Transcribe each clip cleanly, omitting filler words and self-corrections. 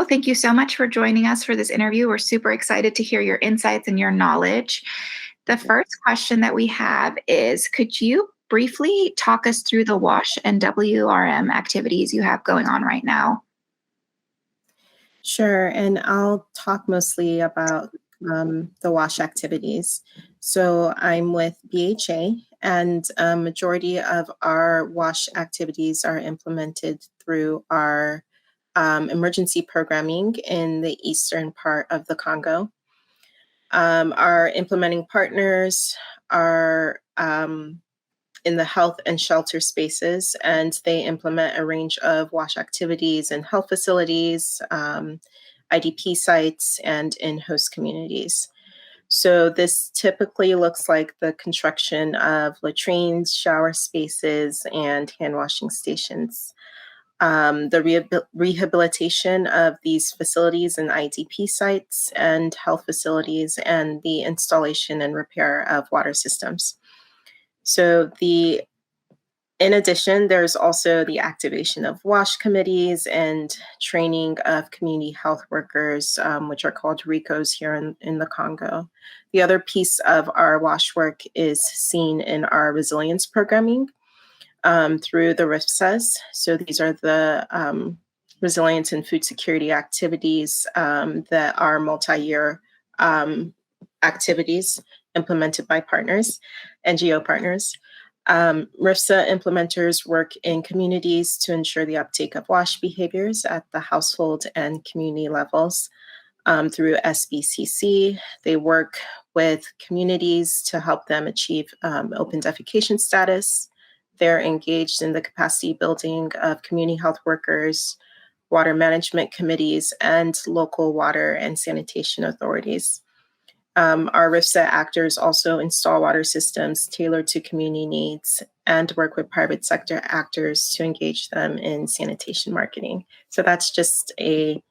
Taiwo, thank you so much for joining us for this interview. We're super excited to hear your insights and your knowledge. The first question that we have is, could you briefly talk us through the WASH and WRM activities you have going on right now? Sure, and I'll talk mostly about the WASH activities. So I'm with BHA, and a majority of our WASH activities are implemented through our emergency programming in the eastern part of the Congo. Our implementing partners are in the health and shelter spaces, and they implement a range of WASH activities in health facilities, IDP sites, and in host communities. So this typically looks like the construction of latrines, shower spaces, and hand washing stations. The rehabilitation of these facilities and IDP sites and health facilities, and the installation and repair of water systems. So in addition, there's also the activation of WASH committees and training of community health workers, which are called RICOs here in the Congo. The other piece of our WASH work is seen in our resilience programming through the RIFSAs. So these are the resilience and food security activities that are multi-year activities implemented by partners, NGO partners. RIFSA implementers work in communities to ensure the uptake of WASH behaviors at the household and community levels. Through SBCC, they work with communities to help them achieve open defecation status. They're engaged in the capacity building of community health workers, water management committees, and local water and sanitation authorities. Our RIFSA actors also install water systems tailored to community needs and work with private sector actors to engage them in sanitation marketing. So that's just a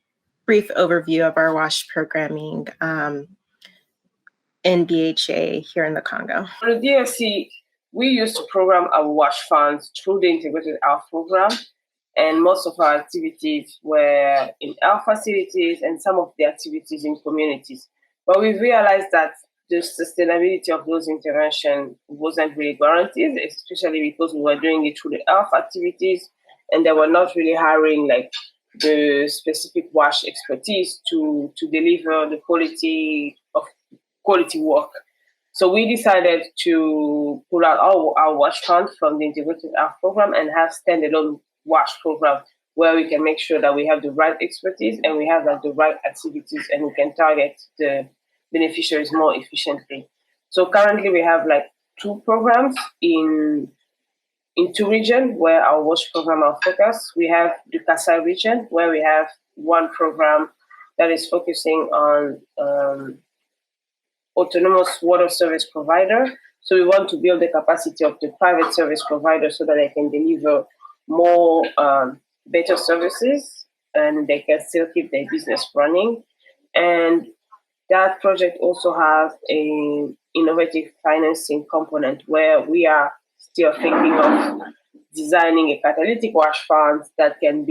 brief overview of our WASH programming in BHA here in the Congo. For the DRC, we used to program our WASH funds through the Integrated Health Program, and most of our activities were in health facilities and some of the activities in communities. But we realized that the sustainability of those interventions wasn't really guaranteed, especially because we were doing it through the health activities, and they were not really hiring like the specific WASH expertise to deliver the quality work. So we decided to pull out our WASH fund from the Integrated Health Program and have standalone WASH program where we can make sure that we have the right expertise and we have like the right activities and we can target the beneficiaries more efficiently. So currently we have like 2 programs in 2 regions where our WASH program are focused. We have the Kasai region where we have 1 program that is focusing on autonomous water service provider. So we want to build the capacity of the private service provider so that they can deliver more better services and they can still keep their business running. And that project also has an innovative financing component where we are still thinking of designing a catalytic WASH fund that can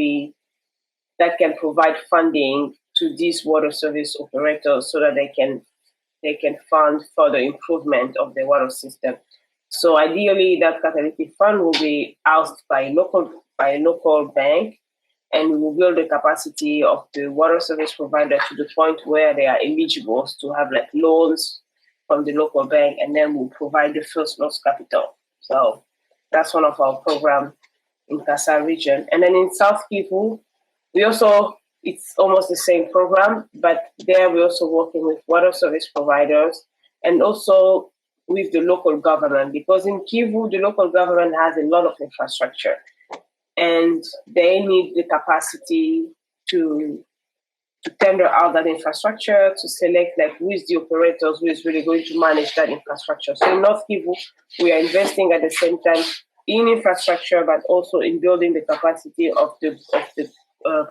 provide funding to these water service operators so that they can fund further improvement of the water system. So ideally, that catalytic fund will be housed by a local bank, and we will build the capacity of the water service provider to the point where they are eligible to have like loans from the local bank, and then we'll provide the first loss capital. So that's one of our programs in Kasai region. And then in South Kivu, it's almost the same program, but there we're also working with water service providers and also with the local government, because in Kivu, the local government has a lot of infrastructure and they need the capacity to tender out that infrastructure, to select like who is the operators who is really going to manage that infrastructure. So in North Kivu, we are investing at the same time in infrastructure, but also in building the capacity of the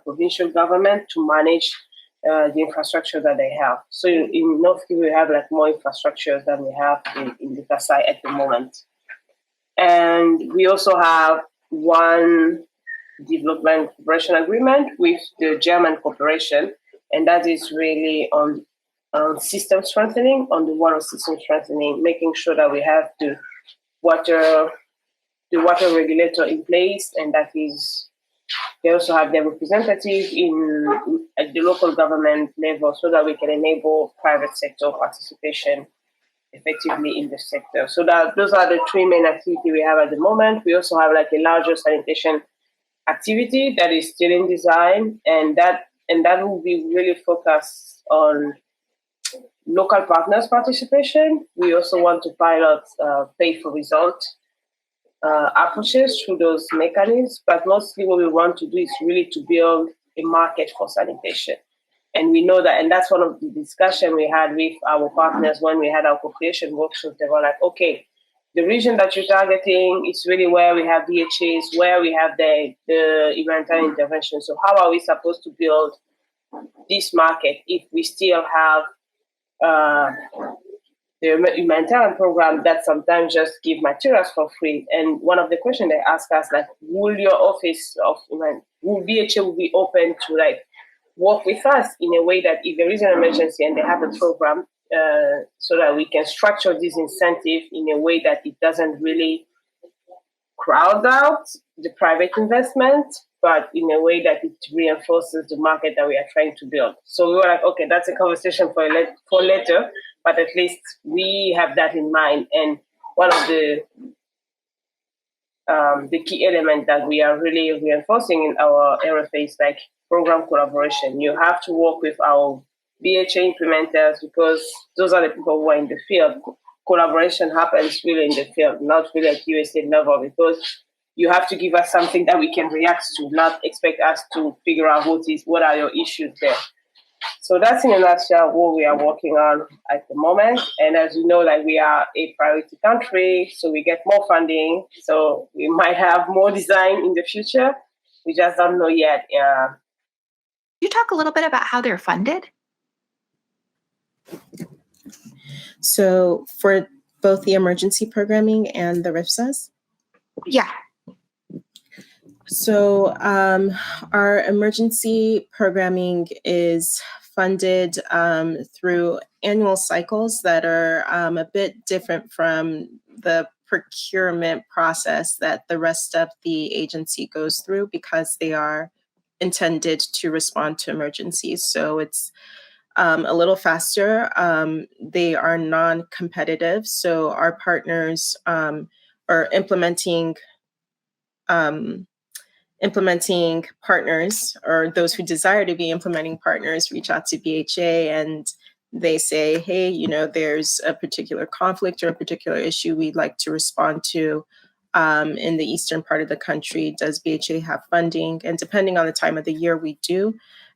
provincial government to manage the infrastructure that they have. So in North Kivu, we have like more infrastructure than we have in the Kasai at the moment. And we also have one development cooperation agreement with the German corporation, and that is really on system strengthening, on the water system strengthening, making sure that we have the water regulator in place, and that is, they also have their representative at the local government level, so that we can enable private sector participation effectively in the sector. So that those are the three main activities we have at the moment. We also have like a larger sanitation activity that is still in design, and that will be really focused on local partners' participation. We also want to pilot pay for result approaches through those mechanisms, but mostly what we want to do is really to build a market for sanitation. And we know that, and that's one of the discussion we had with our partners when we had our co-creation workshop. They were like, okay, the region that you're targeting is really where we have DHAs, where we have the humanitarian intervention. So how are we supposed to build this market if we still have the humanitarian program that sometimes just give materials for free? And one of the questions they ask us, like, will your office of will DHA will be open to like work with us in a way that if there is an emergency and they have a program, so that we can structure this incentive in a way that it doesn't really crowd out the private investment, but in a way that it reinforces the market that we are trying to build. So we were like, okay, that's a conversation for later, but at least we have that in mind. And one of the key elements that we are really reinforcing in our RFA is like program collaboration. You have to work with our BHA implementers, because those are the people who are in the field. Collaboration happens really in the field, not really at USAID level, because you have to give us something that we can react to, not expect us to figure out what are your issues there. So that's in a nutshell what we are working on at the moment. And as you know, like, we are a priority country, so we get more funding. So we might have more design in the future. We just don't know yet. Can you talk a little bit about how they're funded? So for both the emergency programming and the RIFSAs? Yeah. So our emergency programming is funded through annual cycles that are a bit different from the procurement process that the rest of the agency goes through, because they are intended to respond to emergencies. So it's a little faster. They are non-competitive. So our partners are implementing partners, or those who desire to be implementing partners, reach out to BHA and they say, hey, there's a particular conflict or a particular issue we'd like to respond to in the eastern part of the country. Does BHA have funding? And depending on the time of the year, we do.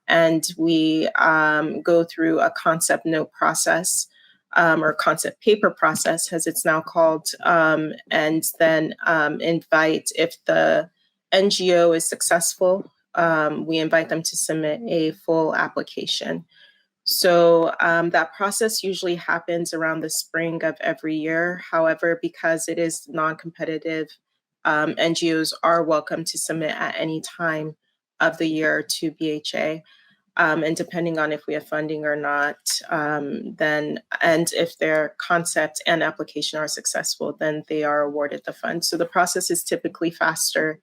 And we go through a concept note process, or concept paper process, as it's now called, and then invite, if the NGO is successful, we invite them to submit a full application. So that process usually happens around the spring of every year. However, because it is non-competitive, NGOs are welcome to submit at any time of the year to BHA. And depending on if we have funding or not, then, and if their concept and application are successful, then they are awarded the fund. So the process is typically faster.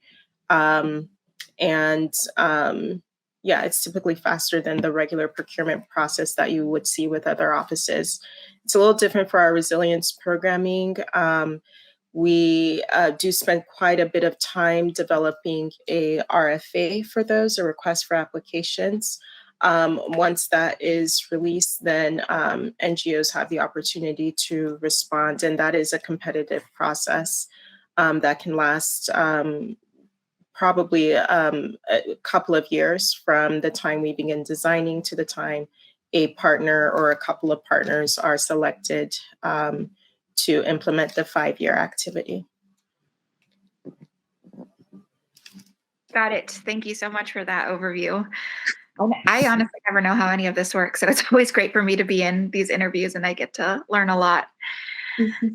It's typically faster than the regular procurement process that you would see with other offices. It's a little different for our resilience programming. We do spend quite a bit of time developing a RFA for those, a request for applications. Once that is released, then NGOs have the opportunity to respond, and that is a competitive process that can last probably a couple of years from the time we begin designing to the time a partner or a couple of partners are selected to implement the 5-year activity. Got it. Thank you so much for that overview. I honestly never know how any of this works, so it's always great for me to be in these interviews and I get to learn a lot. Mm-hmm.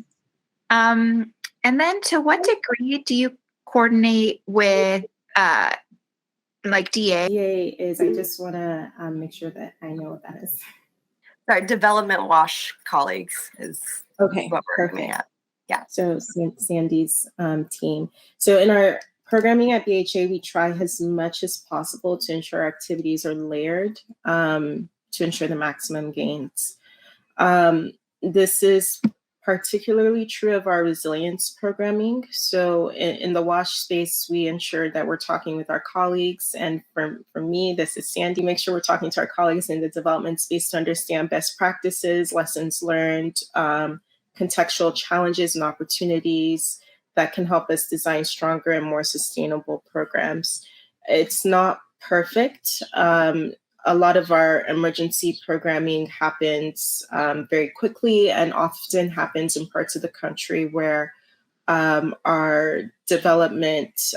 And then, to what degree do you coordinate with Like DA? DA is, I just want to make sure that I know what that is. Sorry, Development WASH colleagues is Okay, what we're perfect. aiming at. Yeah. So Sandy's team. So in our programming at BHA, we try as much as possible to ensure activities are layered to ensure the maximum gains. This is particularly true of our resilience programming. So in the WASH space, we ensure that we're talking with our colleagues. And for me, this is Sandy, make sure we're talking to our colleagues in the development space to understand best practices, lessons learned, contextual challenges and opportunities that can help us design stronger and more sustainable programs. It's not perfect. A lot of our emergency programming happens very quickly and often happens in parts of the country where our development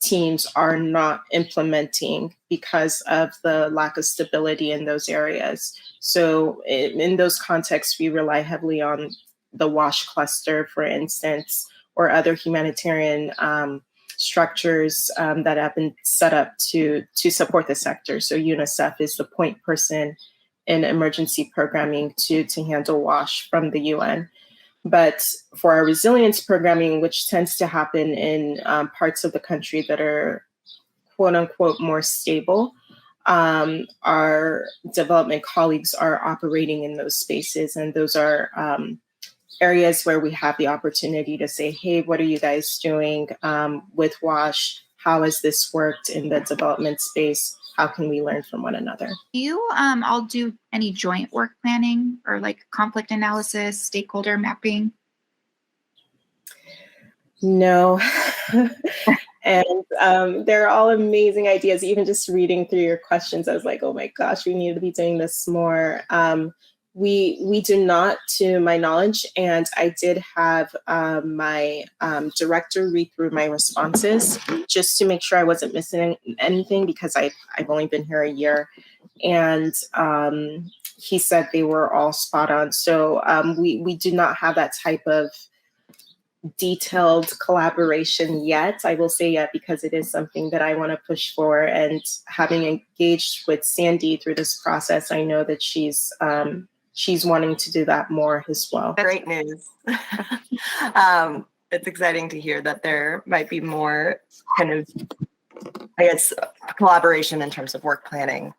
teams are not implementing because of the lack of stability in those areas. So in those contexts, we rely heavily on the WASH cluster, for instance, or other humanitarian structures that have been set up to support the sector. So UNICEF is the point person in emergency programming to handle WASH from the UN. But for our resilience programming, which tends to happen in parts of the country that are quote unquote more stable, our development colleagues are operating in those spaces. And those are areas where we have the opportunity to say, hey, what are you guys doing with WASH? How has this worked in the development space? How can we learn from one another? Do you all do any joint work planning or like conflict analysis, stakeholder mapping? No. And they're all amazing ideas. Even just reading through your questions, I was like, oh my gosh, we need to be doing this more. We do not, to my knowledge, and I did have my director read through my responses just to make sure I wasn't missing anything because I've only been here a year, and he said they were all spot on. So we do not have that type of detailed collaboration yet. I will say yet because it is something that I want to push for, and having engaged with Sandy through this process, I know that she's wanting to do that more as well. Great news. It's exciting to hear that there might be more kind of, I guess, collaboration in terms of work planning,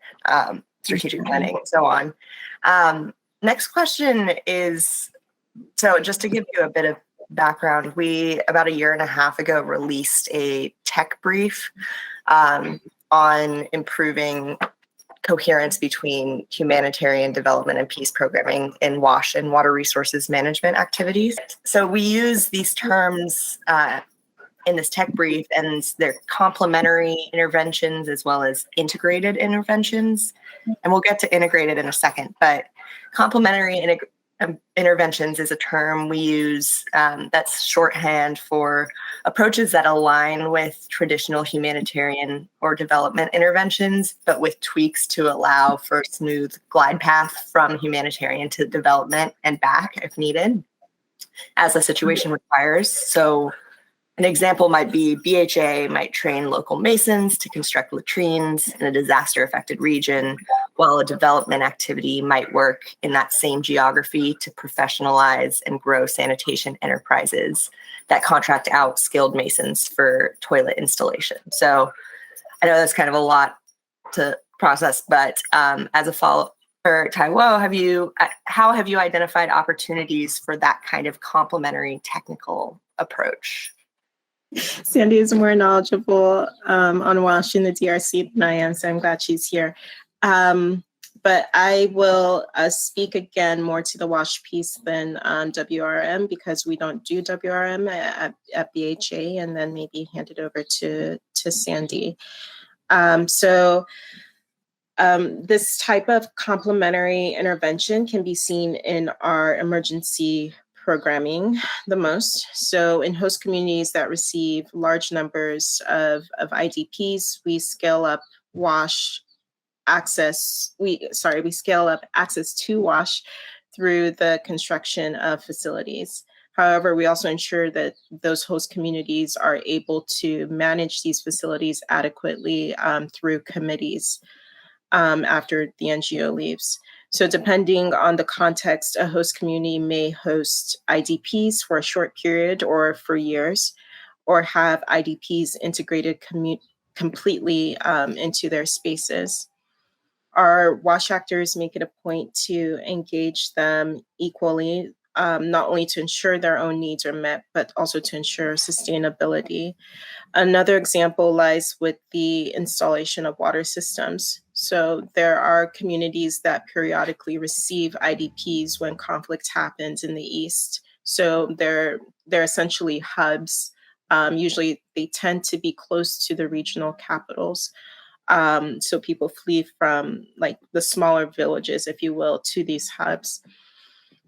strategic planning, and so on. Next question is, so just to give you a bit of background, we, about a year and a half ago, released a tech brief on improving coherence between humanitarian development and peace programming in WASH and water resources management activities. So we use these terms in this tech brief, and they're complementary interventions as well as integrated interventions. And we'll get to integrated in a second, but complementary interventions is a term we use that's shorthand for approaches that align with traditional humanitarian or development interventions, but with tweaks to allow for a smooth glide path from humanitarian to development and back if needed, as the situation requires. So an example might be BHA might train local masons to construct latrines in a disaster-affected region, while a development activity might work in that same geography to professionalize and grow sanitation enterprises that contract out skilled masons for toilet installation. So I know that's kind of a lot to process, but as a follow-up for Taiwo, how have you identified opportunities for that kind of complementary technical approach? Sandy is more knowledgeable on WASH in the DRC than I am, so I'm glad she's here. But I will speak again more to the WASH piece than WRM, because we don't do WRM at BHA, and then maybe hand it over to Sandy. This type of complementary intervention can be seen in our emergency programming the most. So in host communities that receive large numbers of IDPs, we scale up WASH access. We scale up access to WASH through the construction of facilities. However, we also ensure that those host communities are able to manage these facilities adequately through committees after the NGO leaves. So depending on the context, a host community may host IDPs for a short period or for years, or have IDPs integrated completely into their spaces. Our WASH actors make it a point to engage them equally, not only to ensure their own needs are met, but also to ensure sustainability. Another example lies with the installation of water systems. So there are communities that periodically receive IDPs when conflict happens in the East. So they're essentially hubs. Usually they tend to be close to the regional capitals. So people flee from like the smaller villages, if you will, to these hubs.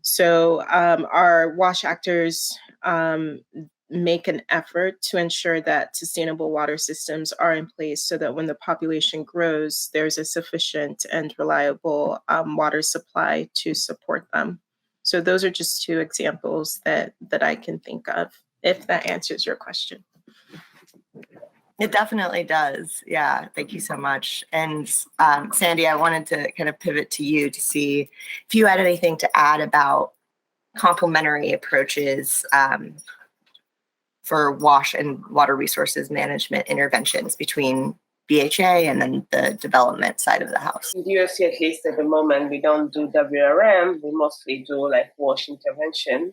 So our WASH actors make an effort to ensure that sustainable water systems are in place so that when the population grows, there's a sufficient and reliable water supply to support them. So those are just two examples that I can think of, if that answers your question. It definitely does. Yeah, thank you so much. And Sandy, I wanted to kind of pivot to you to see if you had anything to add about complementary approaches for WASH and water resources management interventions between BHA and then the development side of the house. In DRC, at least at the moment, we don't do WRM. We mostly do like WASH intervention.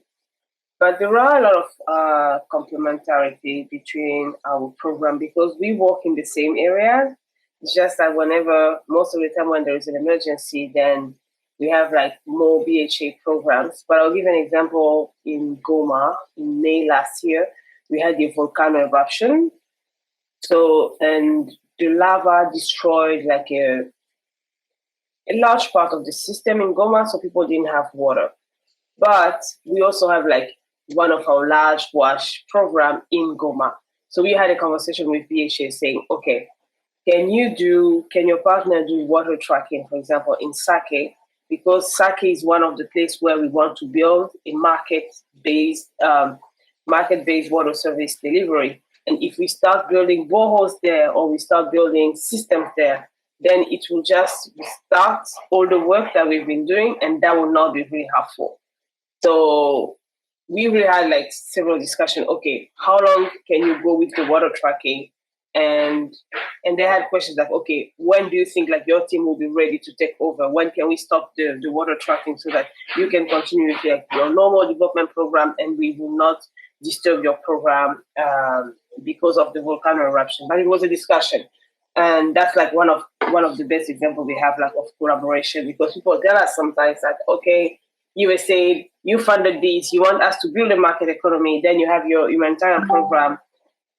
But there are a lot of complementarity between our program because we work in the same area. It's just that most of the time when there is an emergency, then we have like more BHA programs. But I'll give an example in Goma in May last year. We had the volcano eruption. So, and the lava destroyed like a large part of the system in Goma, so people didn't have water. But we also have like one of our large WASH program in Goma. So we had a conversation with BHA saying, okay, can your partner do water tracking, for example, in Sake? Because Sake is one of the places where we want to build a market-based water service delivery. And if we start building boreholes there or we start building systems there, then it will just start all the work that we've been doing, and that will not be really helpful. So we really had like several discussions. Okay, how long can you go with the water tracking? And they had questions like, okay, when do you think like your team will be ready to take over? When can we stop the water tracking so that you can continue with like your normal development program and we will not disturb your program because of the volcano eruption? But it was a discussion. And that's like one of the best examples we have like of collaboration, because people tell us sometimes that, okay, USAID, you funded this, you want us to build a market economy, then you have your humanitarian program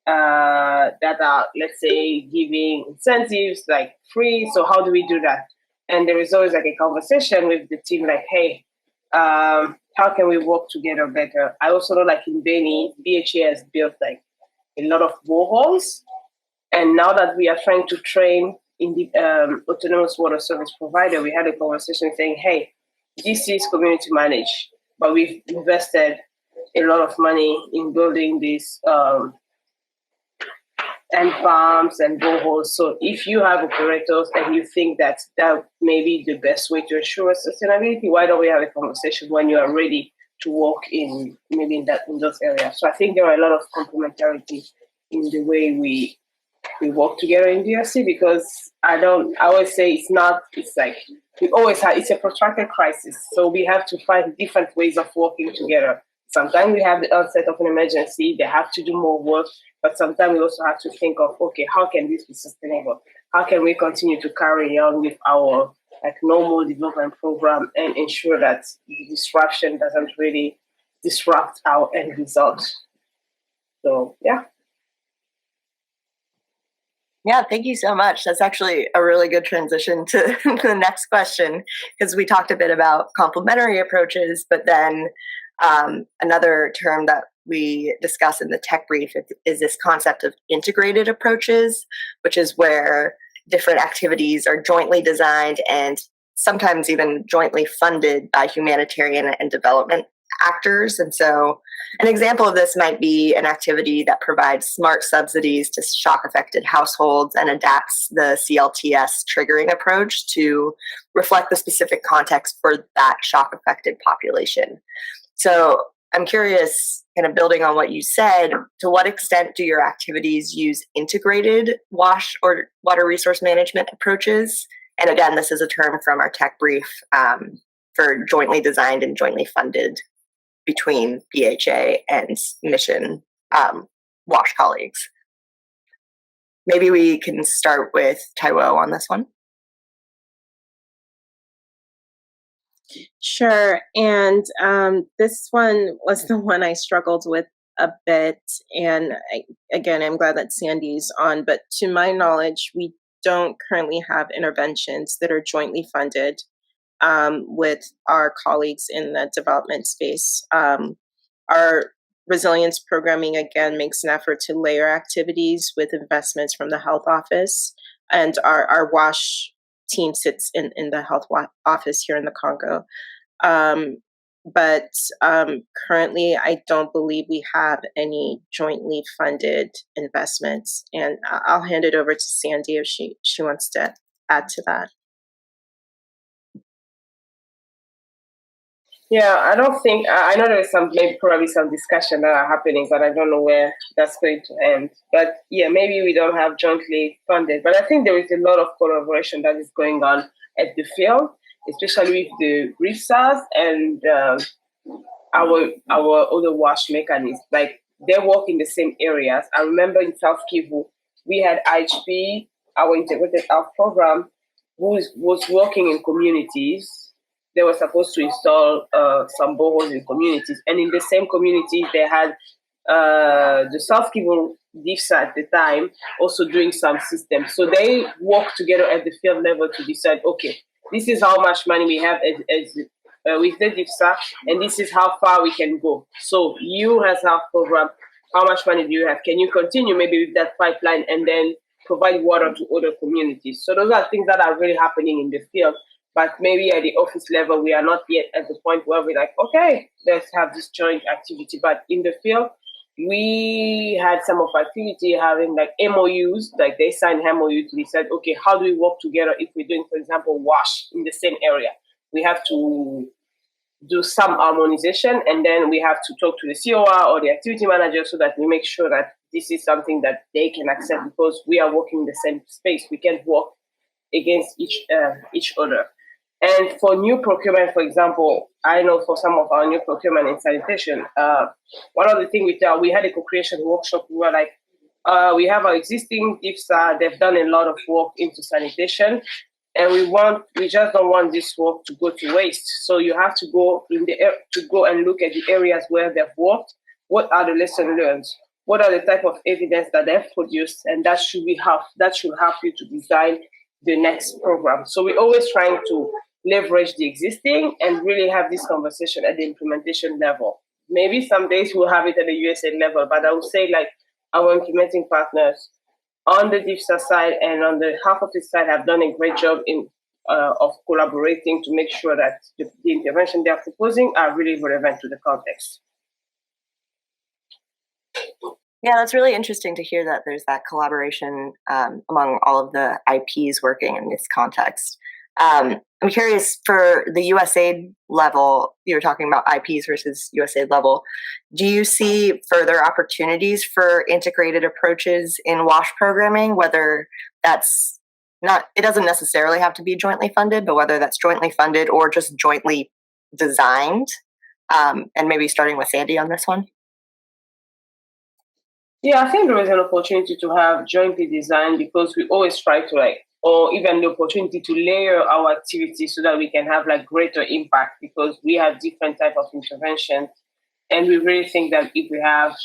that are, let's say, giving incentives like free. So how do we do that? And there is always like a conversation with the team like, hey, how can we work together better? I also know like in Behnke, BHA has built like a lot of boreholes. And now that we are trying to train in the autonomous water service provider, we had a conversation saying, hey, this is community managed, but we've invested a lot of money in building these end pumps and boreholes. So if you have operators and you think that may be the best way to ensure sustainability, why don't we have a conversation when you are ready to work in those areas? So I think there are a lot of complementarity in the way we work together in DRC, because I always say it's a protracted crisis. So we have to find different ways of working together. Sometimes we have the onset of an emergency, they have to do more work, but sometimes we also have to think of, okay, how can this be sustainable? How can we continue to carry on with our like normal development program and ensure that the disruption doesn't really disrupt our end result? So, yeah. Yeah, thank you so much. That's actually a really good transition to the next question, because we talked a bit about complementary approaches, but then another term that we discuss in the tech brief is this concept of integrated approaches, which is where different activities are jointly designed and sometimes even jointly funded by humanitarian and development actors. And so an example of this might be an activity that provides smart subsidies to shock-affected households and adapts the CLTS triggering approach to reflect the specific context for that shock-affected population. So I'm curious, kind of building on what you said, to what extent do your activities use integrated WASH or water resource management approaches? And again, this is a term from our tech brief for jointly designed and jointly funded between BHA and mission WASH colleagues. Maybe we can start with Taiwo on this one. Sure. And this one was the one I struggled with a bit. And again, I'm glad that Sandy's on. But to my knowledge, we don't currently have interventions that are jointly funded with our colleagues in the development space. Our resilience programming, again, makes an effort to layer activities with investments from the health office. And our WASH team sits in the health office here in the Congo. But currently, I don't believe we have any jointly funded investments. And I'll hand it over to Sandy if she wants to add to that. Yeah, I don't think, I know there's probably some discussion that are happening, but I don't know where that's going to end. But yeah, maybe we don't have jointly funded, but I think there is a lot of collaboration that is going on at the field, especially with the RIFSAs and our other WASH mechanisms. Like, they work in the same areas. I remember in South Kivu, we had IHP, our integrated health program, who was working in communities. They were supposed to install some boreholes in communities. And in the same communities, they had the South Kivu DIFSA at the time also doing some systems. So they worked together at the field level to decide, okay, this is how much money we have with the DIFSA, and this is how far we can go. So you as our program, how much money do you have? Can you continue maybe with that pipeline and then provide water to other communities? So those are things that are really happening in the field. But maybe at the office level, we are not yet at the point where we're like, okay, let's have this joint activity. But in the field, we had some of our activity having like MOUs, like they signed MOUs to decide, okay, how do we work together if we're doing, for example, WASH in the same area? We have to do some harmonization, and then we have to talk to the COR or the activity manager so that we make sure that this is something that they can accept, because we are working in the same space. We can't work against each other. And for new procurement, for example, I know for some of our new procurement in sanitation, one of the things we had a co-creation workshop. We were like, we have our existing DIFSA, they've done a lot of work into sanitation, and we just don't want this work to go to waste. So you have to go and look at the areas where they've worked. What are the lessons learned? What are the type of evidence that they've produced? And that should help you to design the next program. So we're always trying to leverage the existing and really have this conversation at the implementation level. Maybe some days we'll have it at the USAID level, but I would say like our implementing partners on the DIFSA side and on the health office side have done a great job of collaborating to make sure that the intervention they're proposing are really relevant to the context. Yeah, that's really interesting to hear that there's that collaboration among all of the IPs working in this context. I'm curious, for the USAID level, you were talking about IPs versus USAID level. Do you see further opportunities for integrated approaches in WASH programming, whether that's not, it doesn't necessarily have to be jointly funded, but whether that's jointly funded or just jointly designed? And maybe starting with Sandy on this one. Yeah, I think there is an opportunity to have jointly designed, because we always try to or even the opportunity to layer our activities so that we can have greater impact, because we have different type of intervention. And we really think that if we have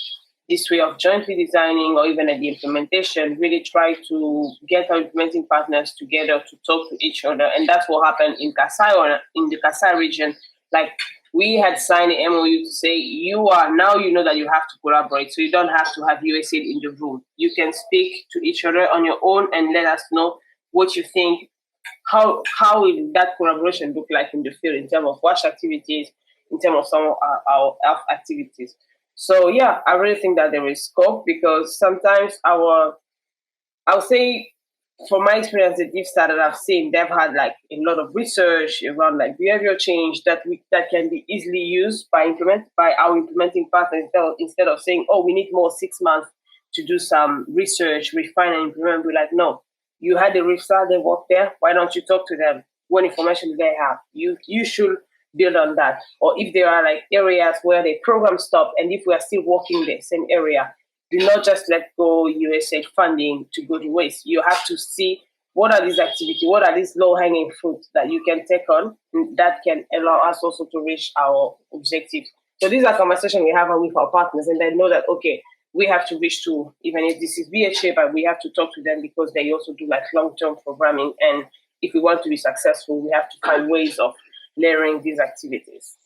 this way of jointly designing, or even at the implementation, really try to get our implementing partners together to talk to each other. And that's what happened in Kasai, or in the Kasai region. We had signed an MOU to say, you know that you have to collaborate, so you don't have to have USAID in the room. You can speak to each other on your own and let us know what you think, how will that collaboration look like in the field in terms of WASH activities, in terms of some of our health activities. So yeah, I really think that there is scope, because sometimes I would say, from my experience, the DIFSA that I've seen, they've had like a lot of research around like behavioral change that can be easily used by our implementing partners, instead of saying, oh, we need more 6 months to do some research, refine and implement. We're like, no, you had the RIFSA, they work there. Why don't you talk to them? What information do they have? You should build on that. Or if there are like areas where the program stopped, and if we are still working the same area, do not just let go USAID funding to go to waste. You have to see what are these activities, what are these low-hanging fruits that you can take on that can allow us also to reach our objectives. So these are conversations we have with our partners, and they know that, okay, we have to reach to, even if this is BHA, but we have to talk to them because they also do like long-term programming. And if we want to be successful, we have to find ways of layering these activities.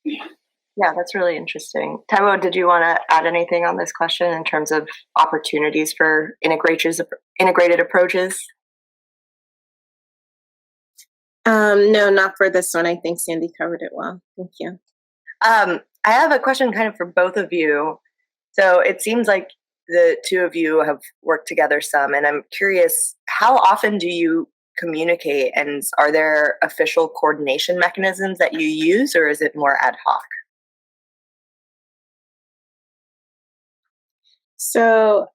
Yeah, that's really interesting. Taiwo, did you want to add anything on this question in terms of opportunities for integrated approaches? No, not for this one. I think Sandy covered it well. Thank you. I have a question kind of for both of you. So it seems like the two of you have worked together some, and I'm curious, how often do you communicate, and are there official coordination mechanisms that you use, or is it more ad hoc? So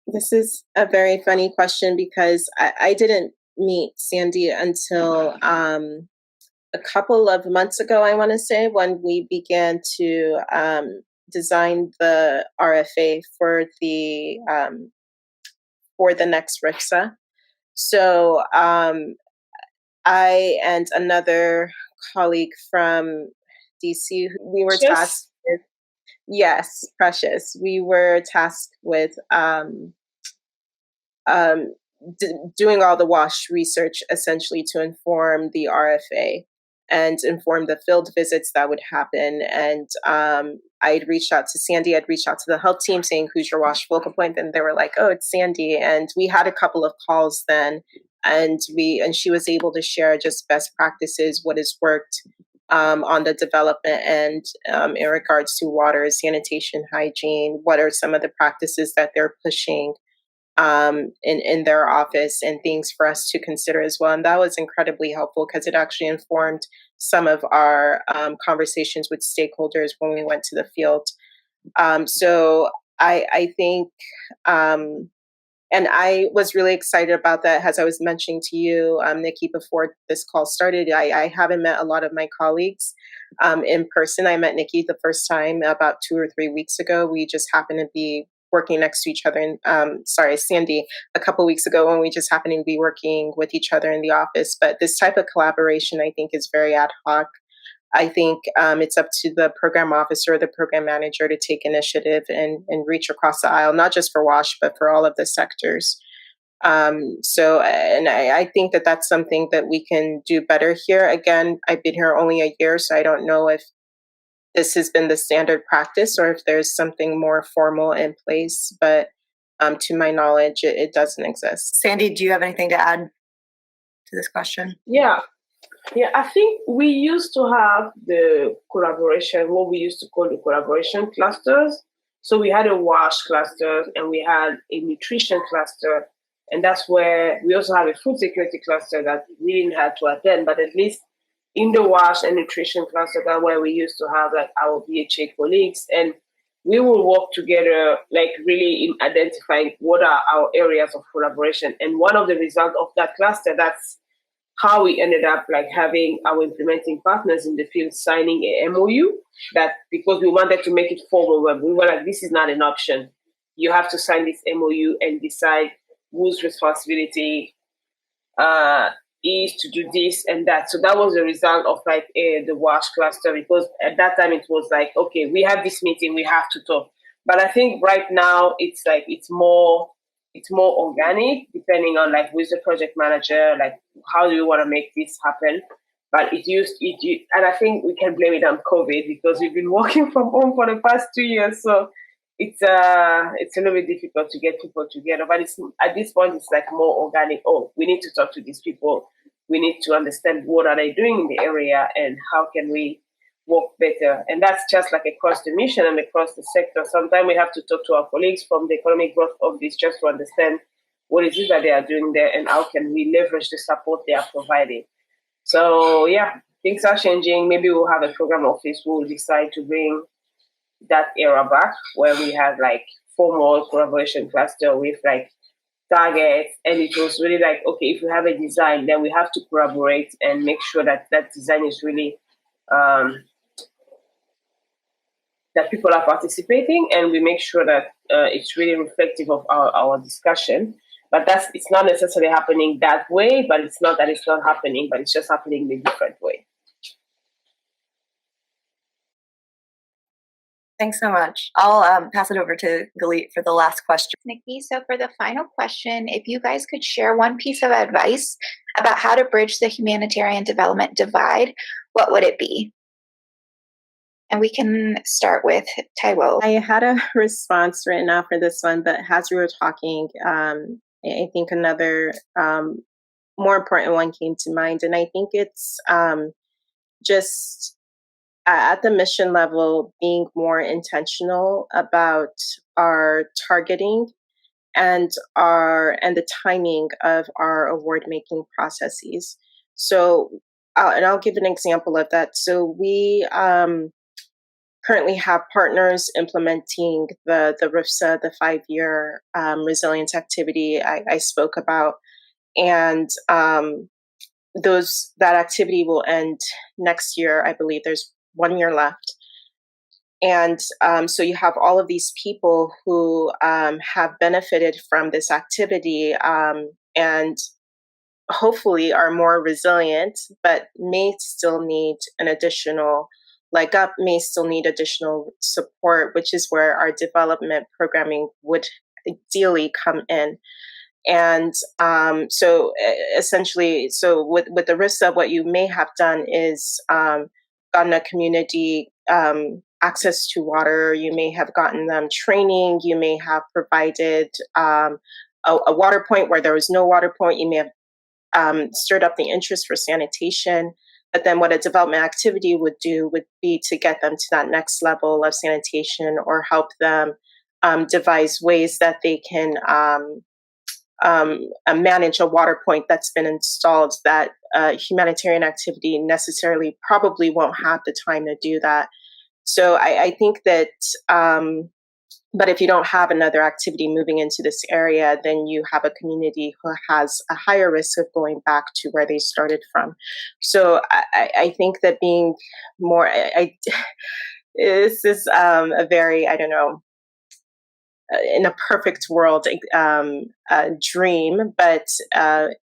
this is a very funny question, because I didn't meet Sandy until a couple of months ago, I want to say, when we began to design the RFA for the next RIFSA. So I and another colleague from DC, we were tasked with, yes, Precious. We were tasked with doing all the WASH research, essentially, to inform the RFA and inform the field visits that would happen. And I'd reached out to Sandy, I'd reached out to the health team saying, who's your WASH focal point? And they were like, oh, it's Sandy. And we had a couple of calls then, and she was able to share just best practices, what has worked on the development end in regards to water, sanitation, hygiene, what are some of the practices that they're pushing in their office, and things for us to consider as well. And that was incredibly helpful, because it actually informed some of our conversations with stakeholders when we went to the field. So I think, and I was really excited about that. As I was mentioning to you, Nikki, before this call started, I haven't met a lot of my colleagues in person. I met Nikki the first time about 2 or 3 weeks ago. We just happened to be working next to each other. And Sandy, a couple of weeks ago, when we just happened to be working with each other in the office. But this type of collaboration, I think, is very ad hoc. I think it's up to the program officer or the program manager to take initiative and reach across the aisle, not just for WASH, but for all of the sectors. And I think that that's something that we can do better here. Again, I've been here only a year, so I don't know if this has been the standard practice or if there's something more formal in place. But to my knowledge, it doesn't exist. Sandy, do you have anything to add to this question? Yeah, I think we used to have the collaboration, what we used to call the collaboration clusters. So we had a WASH cluster and we had a nutrition cluster. And that's where we also have a food security cluster that we didn't have to attend, but at least in the WASH and nutrition cluster, that's where we used to have like our BHA colleagues, and we will work together, like really in identifying what are our areas of collaboration. And one of the results of that cluster, that's how we ended up like having our implementing partners in the field signing a MOU, that because we wanted to make it formal, we were like, this is not an option. You have to sign this MOU and decide whose responsibility is to do this and that. So that was the result of like the WASH cluster, because at that time it was like, okay, we have this meeting, we have to talk. But I think right now it's like it's more organic, depending on like who's the project manager, like how do you want to make this happen. But and I think we can blame it on COVID, because we've been working from home for the past 2 years. So it's a little bit difficult to get people together. But it's at this point it's like more organic. Oh, we need to talk to these people. we need to understand what are they doing in the area and how can we work better. And that's just like across the mission and across the sector. Sometimes we have to talk to our colleagues from the Economic Growth Office just to understand what it is that they are doing there and how can we leverage the support they are providing. So yeah, things are changing. Maybe we'll have a program office who will decide to bring that era back where we had like formal collaboration cluster with like targets, and it was really like, okay, if we have a design, then we have to collaborate and make sure that that design is really that people are participating, and we make sure that it's really reflective of our discussion. But it's not necessarily happening that way, but it's not that it's not happening, but it's just happening in a different way. Thanks so much. I'll pass it over to Galit for the last question. Nikki, so for the final question, if you guys could share one piece of advice about how to bridge the humanitarian development divide, what would it be? And we can start with Taiwo. I had a response written out for this one, but as we were talking, I think another more important one came to mind. And I think it's just at the mission level, being more intentional about our targeting and the timing of our award making processes. So, I'll give an example of that. So we currently have partners implementing the RIFSA, the 5-year resilience activity I spoke about, and that activity will end next year. I believe there's 1 year left. And so you have all of these people who have benefited from this activity and hopefully are more resilient, but may still need an additional leg up, may still need additional support, which is where our development programming would ideally come in. And so essentially, with the RIFSA, what you may have done is gotten a community access to water. You may have gotten them training. You may have provided a water point where there was no water point. You may have stirred up the interest for sanitation. But then what a development activity would do would be to get them to that next level of sanitation or help them devise ways that they can manage a water point that's been installed that humanitarian activity necessarily probably won't have the time to do that. So I think that, but if you don't have another activity moving into this area, then you have a community who has a higher risk of going back to where they started from. So I think that being more, this is a very, I don't know, in a perfect world dream, but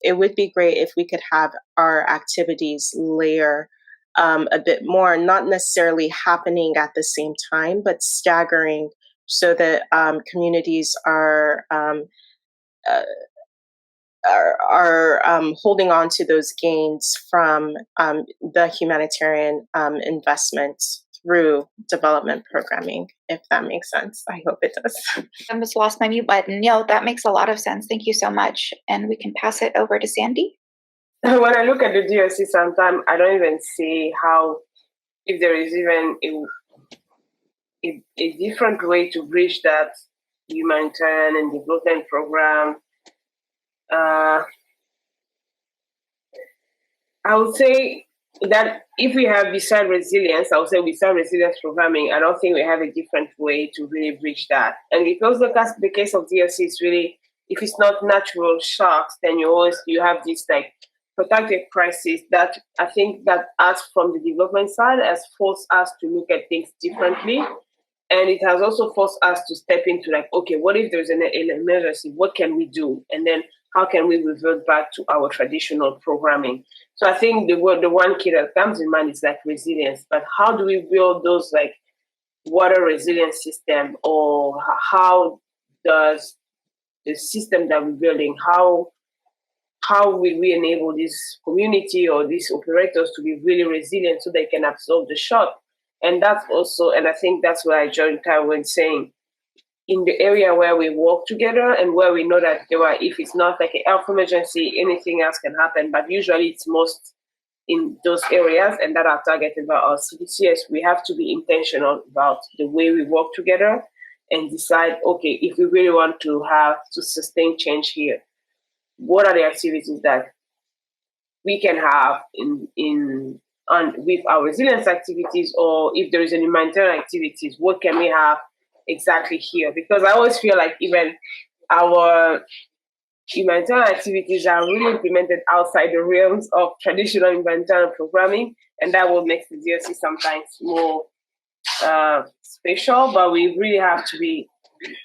it would be great if we could have our activities layer a bit more, not necessarily happening at the same time, but staggering so that communities are holding on to those gains from the humanitarian investments through development programming, if that makes sense. I hope it does. I almost lost my mute button. No, that makes a lot of sense. Thank you so much. And we can pass it over to Sandy. When I look at the DRC sometimes, I don't even see how, if there is even a different way to bridge that humanitarian and development program. I would say that if we have beside resilience, I would say beside resilience programming, I don't think we have a different way to really bridge that. And because the case of DRC is really, if it's not natural shocks, then you have this like protective crisis that I think that us from the development side has forced us to look at things differently. And it has also forced us to step into like, okay, what if there's an emergency? What can we do? And then how can we revert back to our traditional programming? So I think the one key that comes in mind is like resilience. But how do we build those like water resilience system, or how does the system that we're building, how will we enable this community or these operators to be really resilient so they can absorb the shock? And that's also, and I think that's why I joined Taiwo in saying, in the area where we work together and where we know that if it's not like a health emergency, anything else can happen. But usually it's most in those areas and that are targeted by our CDCS. We have to be intentional about the way we work together and decide, okay, if we really want to sustain change here, what are the activities that we can have with our resilience activities, or if there is any humanitarian activities, what can we have exactly here? Because I always feel like even our humanitarian activities are really implemented outside the realms of traditional humanitarian programming, and that will make the DRC sometimes more special, but we really have to be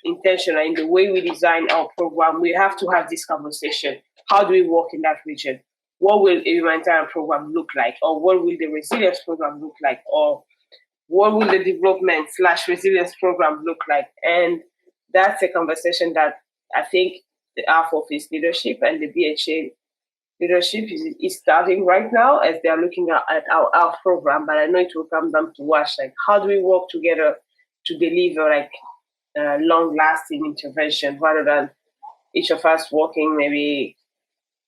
intentional in the way we design our program. We have to have this conversation. How do we work in that region? What will a humanitarian program look like? Or what will the resilience program look like? Or what will the development/resilience program look like? And that's a conversation that I think the Health Office leadership and the BHA leadership is starting right now as they are looking at our health program. But I know it will come down to WASH, like how do we work together to deliver like long-lasting intervention rather than each of us working maybe,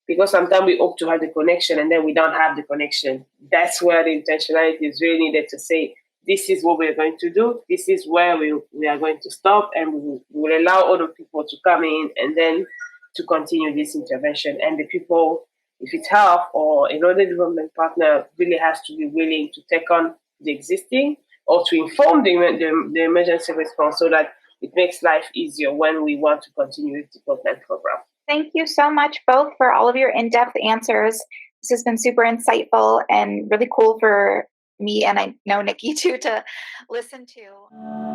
because sometimes we hope to have the connection and then we don't have the connection. That's where the intentionality is really needed to say, this is what we're going to do, this is where we are going to stop, and we will allow other people to come in and then to continue this intervention. And the people, if it's health or another development partner, really has to be willing to take on the existing or to inform the emergency response so that it makes life easier when we want to continue the development program. Thank you so much both for all of your in-depth answers. This has been super insightful and really cool for me, and I know Nikki too, to listen to.